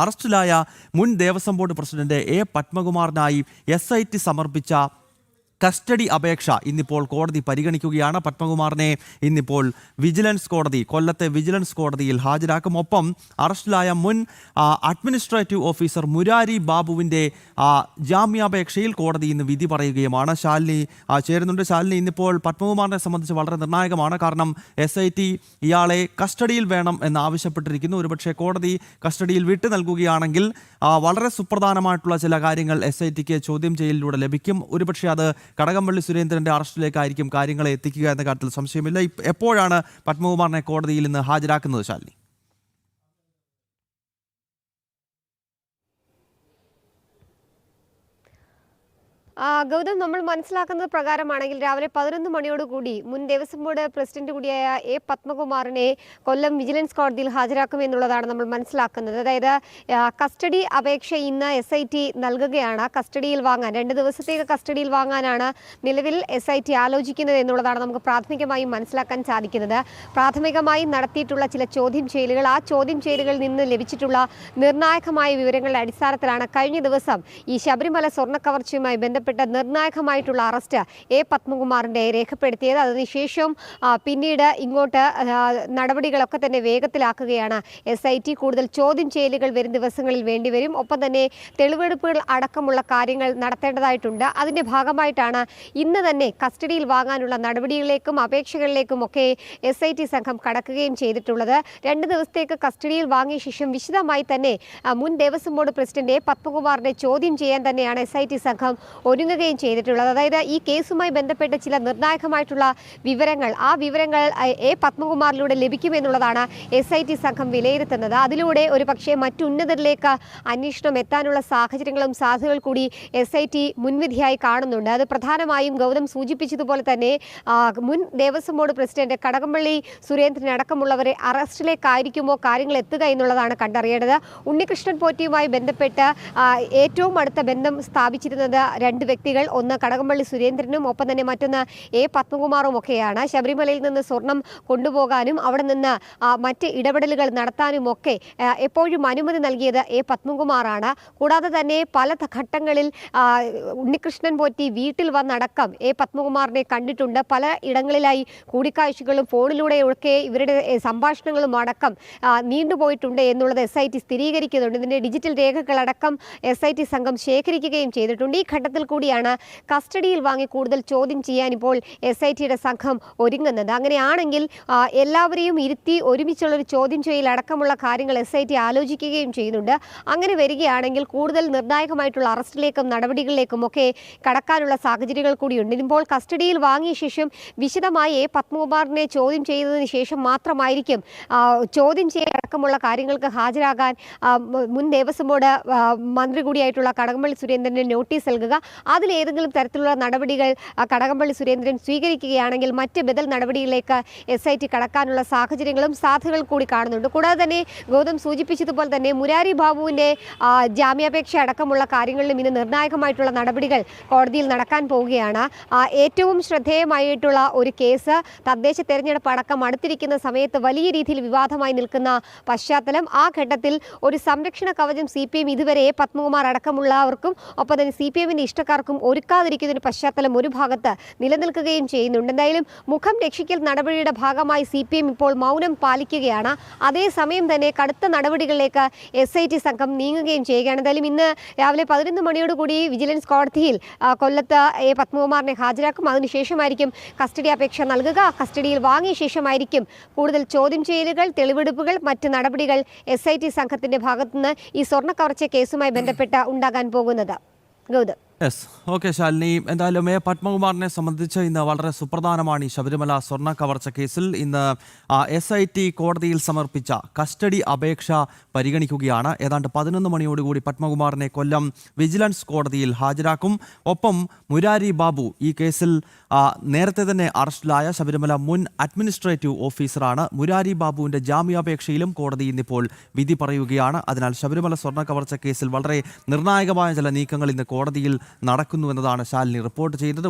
അറസ്റ്റിലായ മുൻ Devaswom board president A പത്മകുമാറിനായി SIT സമർപ്പിച്ച കസ്റ്റഡി അപേക്ഷ ഇന്നിപ്പോൾ കോടതി പരിഗണിക്കുകയാണ്. പത്മകുമാറിനെ ഇന്നിപ്പോൾ വിജിലൻസ് കോടതി, കൊല്ലത്തെ വിജിലൻസ് കോടതിയിൽ ഹാജരാക്കും. ഒപ്പം അറസ്റ്റിലായ മുൻ അഡ്മിനിസ്ട്രേറ്റീവ് ഓഫീസർ മുരാരി ബാബുവിൻ്റെ ജാമ്യാപേക്ഷയിൽ കോടതി ഇന്ന് വിധി പറയുകയുമാണ്. ശാലിനി ചേരുന്നുണ്ട്. ശാലിനി, ഇന്നിപ്പോൾ പത്മകുമാറിനെ സംബന്ധിച്ച് വളരെ നിർണായകമാണ്. കാരണം SIT ഇയാളെ കസ്റ്റഡിയിൽ വേണം എന്നാവശ്യപ്പെട്ടിരിക്കുന്നു. ഒരുപക്ഷെ കോടതി കസ്റ്റഡിയിൽ വിട്ടു നൽകുകയാണെങ്കിൽ വളരെ സുപ്രധാനമായിട്ടുള്ള ചില കാര്യങ്ങൾ SITക്ക് ചോദ്യം ചെയ്യലിലൂടെ ലഭിക്കും. ഒരുപക്ഷെ അത് കടകംപള്ളി സുരേന്ദ്രന്റെ അറസ്റ്റിലേക്കായിരിക്കും കാര്യങ്ങളെ എത്തിക്കുക എന്ന കാര്യത്തിൽ സംശയമില്ല. എപ്പോഴാണ് പത്മകുമാറിനെ കോടതിയിൽ ഇന്ന് ഹാജരാക്കുന്നത് ശാലിനി? ഗൗതം, നമ്മൾ മനസ്സിലാക്കുന്നത് പ്രകാരമാണെങ്കിൽ രാവിലെ 11 മണിയോടുകൂടി മുൻ ദേവസ്വം ബോർഡ് പ്രസിഡന്റ് കൂടിയായ എ പത്മകുമാറിനെ കൊല്ലം വിജിലൻസ് കോടതിയിൽ ഹാജരാക്കുമെന്നുള്ളതാണ് നമ്മൾ മനസ്സിലാക്കുന്നത്. അതായത് കസ്റ്റഡി അപേക്ഷ ഇന്ന് SIT നൽകുകയാണ്. കസ്റ്റഡിയിൽ വാങ്ങാൻ 2 ദിവസത്തേക്ക് കസ്റ്റഡിയിൽ വാങ്ങാനാണ് നിലവിൽ SIT ആലോചിക്കുന്നത് എന്നുള്ളതാണ് നമുക്ക് പ്രാഥമികമായും മനസ്സിലാക്കാൻ സാധിക്കുന്നത്. പ്രാഥമികമായി നടത്തിയിട്ടുള്ള ചില ചോദ്യം ചെയ്യലുകൾ, ആ ചോദ്യം ചെയ്യലുകളിൽ നിന്ന് ലഭിച്ചിട്ടുള്ള നിർണായകമായ വിവരങ്ങളുടെ അടിസ്ഥാനത്തിലാണ് കഴിഞ്ഞ ദിവസം ഈ ശബരിമല സ്വർണ്ണക്കവർച്ചയുമായി ബന്ധപ്പെട്ട നിർണായകമായിട്ടുള്ള അറസ്റ്റ് എ പത്മകുമാറിന്റെ രേഖപ്പെടുത്തിയത്. അതിനുശേഷം പിന്നീട് ഇങ്ങോട്ട് നടപടികളൊക്കെ തന്നെ വേഗത്തിലാക്കുകയാണ് SIT. കൂടുതൽ ചോദ്യം ചെയ്യലുകൾ വരും ദിവസങ്ങളിൽ വേണ്ടിവരും. ഒപ്പം തന്നെ തെളിവെടുപ്പുകൾ അടക്കമുള്ള കാര്യങ്ങൾ നടത്തേണ്ടതായിട്ടുണ്ട്. അതിന്റെ ഭാഗമായിട്ടാണ് ഇന്ന് തന്നെ കസ്റ്റഡിയിൽ വാങ്ങാനുള്ള നടപടികളിലേക്കും അപേക്ഷകളിലേക്കും ഒക്കെ SIT സംഘം കടക്കുകയും ചെയ്തിട്ടുള്ളത്. 2 ദിവസത്തേക്ക് കസ്റ്റഡിയിൽ വാങ്ങിയ ശേഷം വിശദമായി തന്നെ മുൻ ദേവസ്വം ബോർഡ് പ്രസിഡന്റ് എ പത്മകുമാറിനെ ചോദ്യം ചെയ്യാൻ തന്നെയാണ് SIT സംഘം ഒരുങ്ങുകയും ചെയ്തിട്ടുള്ളത്. അതായത് ഈ കേസുമായി ബന്ധപ്പെട്ട് ചില നിർണായകമായിട്ടുള്ള വിവരങ്ങൾ, ആ വിവരങ്ങൾ എ പത്മകുമാറിലൂടെ ലഭിക്കുമെന്നുള്ളതാണ് SIT സംഘം വിലയിരുത്തുന്നത്. അതിലൂടെ ഒരു പക്ഷേ മറ്റുന്നതരിലേക്ക് അന്വേഷണം എത്താനുള്ള സാഹചര്യങ്ങളും സാധ്യതകൾ കൂടി SIT മുൻവിധിയായി കാണുന്നുണ്ട്. അത് പ്രധാനമായും ഗൗതം സൂചിപ്പിച്ചതുപോലെ തന്നെ മുൻ ദേവസ്വം ബോർഡ് പ്രസിഡന്റ് കടകംപള്ളി സുരേന്ദ്രൻ അടക്കമുള്ളവരെ അറസ്റ്റിലേക്കായിരിക്കുമോ കാര്യങ്ങൾ എത്തുക എന്നുള്ളതാണ് കണ്ടറിയേണ്ടത്. ഉണ്ണികൃഷ്ണൻ പോറ്റിയുമായി ബന്ധപ്പെട്ട് ഏറ്റവും അടുത്ത ബന്ധം സ്ഥാപിച്ചിരുന്നത് 2 വ്യക്തികൾ, ഒന്ന് കടകംപള്ളി സുരേന്ദ്രനും ഒപ്പം തന്നെ മറ്റൊന്ന് എ പത്മകുമാറും ഒക്കെയാണ്. ശബരിമലയിൽ നിന്ന് സ്വർണം കൊണ്ടുപോകാനും അവിടെ നിന്ന് മറ്റ് ഇടപെടലുകൾ നടത്താനും ഒക്കെ എപ്പോഴും അനുമതി നൽകിയത് എ പത്മകുമാറാണ്. കൂടാതെ തന്നെ പല ഘട്ടങ്ങളിൽ ഉണ്ണികൃഷ്ണൻ പോറ്റി വീട്ടിൽ വന്നടക്കം എ പത്മകുമാറിനെ കണ്ടിട്ടുണ്ട്. പല ഇടങ്ങളിലായി കൂടിക്കാഴ്ചകളും ഫോണിലൂടെയൊക്കെ ഇവരുടെ സംഭാഷണങ്ങളും അടക്കം നീണ്ടുപോയിട്ടുണ്ട് എന്നുള്ളത് SIT സ്ഥിരീകരിക്കുന്നുണ്ട്. ഇതിൻ്റെ ഡിജിറ്റൽ രേഖകളടക്കം SIT സംഘം ശേഖരിക്കുകയും ചെയ്തിട്ടുണ്ട്. ഈ ഘട്ടത്തിൽ കൂടിയാണ് കസ്റ്റഡിയിൽ വാങ്ങി കൂടുതൽ ചോദ്യം ചെയ്യാൻ ഇപ്പോൾ SITയുടെ സംഘം ഒരുങ്ങുന്നത്. അങ്ങനെയാണെങ്കിൽ എല്ലാവരെയും ഇരുത്തി ഒരുമിച്ചുള്ളൊരു ചോദ്യം ചെയ്യൽ അടക്കമുള്ള കാര്യങ്ങൾ SIT ആലോചിക്കുകയും ചെയ്യുന്നുണ്ട്. അങ്ങനെ വരികയാണെങ്കിൽ കൂടുതൽ നിർണായകമായിട്ടുള്ള അറസ്റ്റിലേക്കും നടപടികളിലേക്കും ഒക്കെ കടക്കാനുള്ള സാഹചര്യങ്ങൾ കൂടിയുണ്ട്. ഇപ്പോൾ കസ്റ്റഡിയിൽ വാങ്ങിയ ശേഷം വിശദമായി എ പത്മകുമാറിനെ ചോദ്യം ചെയ്തതിന് ശേഷം മാത്രമായിരിക്കും ചോദ്യം ചെയ്യൽ അടക്കമുള്ള കാര്യങ്ങൾക്ക് ഹാജരാകാൻ മുൻ ദേവസ്വം ബോർഡ് മന്ത്രി കൂടിയായിട്ടുള്ള കടകംപള്ളി സുരേന്ദ്രന് നോട്ടീസ് നൽകുക. അതിലേതെങ്കിലും തരത്തിലുള്ള നടപടികൾ കടകംപള്ളി സുരേന്ദ്രൻ സ്വീകരിക്കുകയാണെങ്കിൽ മറ്റ് ബദൽ നടപടികളിലേക്ക് SIT കടക്കാനുള്ള സാഹചര്യങ്ങളും സാധ്യതകൾ കൂടി കാണുന്നുണ്ട്. കൂടാതെ തന്നെ ഗൗതം സൂചിപ്പിച്ചതുപോലെ തന്നെ മുരാരി ബാബുവിൻ്റെ ജാമ്യാപേക്ഷ അടക്കമുള്ള കാര്യങ്ങളിലും ഇന്ന് നിർണായകമായിട്ടുള്ള നടപടികൾ കോടതിയിൽ നടക്കാൻ പോവുകയാണ്. ഏറ്റവും ശ്രദ്ധേയമായിട്ടുള്ള ഒരു കേസ്, തദ്ദേശ തെരഞ്ഞെടുപ്പ് അടക്കം അടുത്തിരിക്കുന്ന സമയത്ത് വലിയ രീതിയിൽ വിവാദമായി നിൽക്കുന്ന പശ്ചാത്തലം, ആ ഘട്ടത്തിൽ ഒരു സംരക്ഷണ കവചം CPM ഇതുവരെ പത്മകുമാർ അടക്കമുള്ളവർക്കും ഒപ്പം തന്നെ CPMന്റെ ഇഷ്ടക്കാർക്കും ഒരുക്കാതിരിക്കുന്നതിന് പശ്ചാത്തലം ഒരു ഭാഗത്ത് നിലനിൽക്കുകയും ചെയ്യുന്നുണ്ട്. എന്തായാലും മുഖം രക്ഷിക്കൽ നടപടിയുടെ ഭാഗമായി CPM ഇപ്പോൾ മൗനം പാലിക്കുകയാണ്. അതേസമയം തന്നെ കടുത്ത നടപടികളിലേക്ക് SIT സംഘം നീങ്ങുകയും ചെയ്യുകയാണ്. എന്തായാലും ഇന്ന് രാവിലെ 11 മണിയോടുകൂടി വിജിലൻസ് കോടതിയിൽ കൊല്ലത്ത് എ പത്മകുമാറിനെ ഹാജരാക്കും. അതിനുശേഷമായിരിക്കും കസ്റ്റഡി അപേക്ഷ നൽകുക. കസ്റ്റഡിയിൽ വാങ്ങിയ ശേഷമായിരിക്കും കൂടുതൽ ചോദ്യം ചെയ്യലുകൾ, തെളിവെടുപ്പുകൾ, മറ്റ് നടപടികൾ SIT സംഘത്തിന്റെ ഭാഗത്തുനിന്ന് ഈ സ്വർണ്ണ കവർച്ച കേസുമായി ബന്ധപ്പെട്ട് ഉണ്ടാകാൻ പോകുന്നത്. ഗൗതം. ഓക്കെ ശാലിനി, എന്തായാലും എ പത്മകുമാറിനെ സംബന്ധിച്ച് ഇന്ന് വളരെ സുപ്രധാനമാണ് ഈ ശബരിമല സ്വർണ്ണ കവർച്ച കേസിൽ. ഇന്ന് SIT കോടതിയിൽ സമർപ്പിച്ച കസ്റ്റഡി അപേക്ഷ പരിഗണിക്കുകയാണ്. ഏതാണ്ട് 11 മണിയോടുകൂടി പത്മകുമാറിനെ കൊല്ലം വിജിലൻസ് കോടതിയിൽ ഹാജരാക്കും. ഒപ്പം മുരാരി ബാബു ഈ കേസിൽ നേരത്തെ തന്നെ അറസ്റ്റിലായ ശബരിമല മുൻ അഡ്മിനിസ്ട്രേറ്റീവ് ഓഫീസറാണ്. മുരാരി ബാബുവിൻ്റെ ജാമ്യാപേക്ഷയിലും കോടതി ഇന്നിപ്പോൾ വിധി പറയുകയാണ്. അതിനാൽ ശബരിമല സ്വർണ്ണ കവർച്ച കേസിൽ വളരെ നിർണായകമായ ചില നീക്കങ്ങൾ ഇന്ന് കോടതിയിൽ നടക്കുന്നുവെന്നതാണ് ശാലിനി റിപ്പോർട്ട് ചെയ്തത്.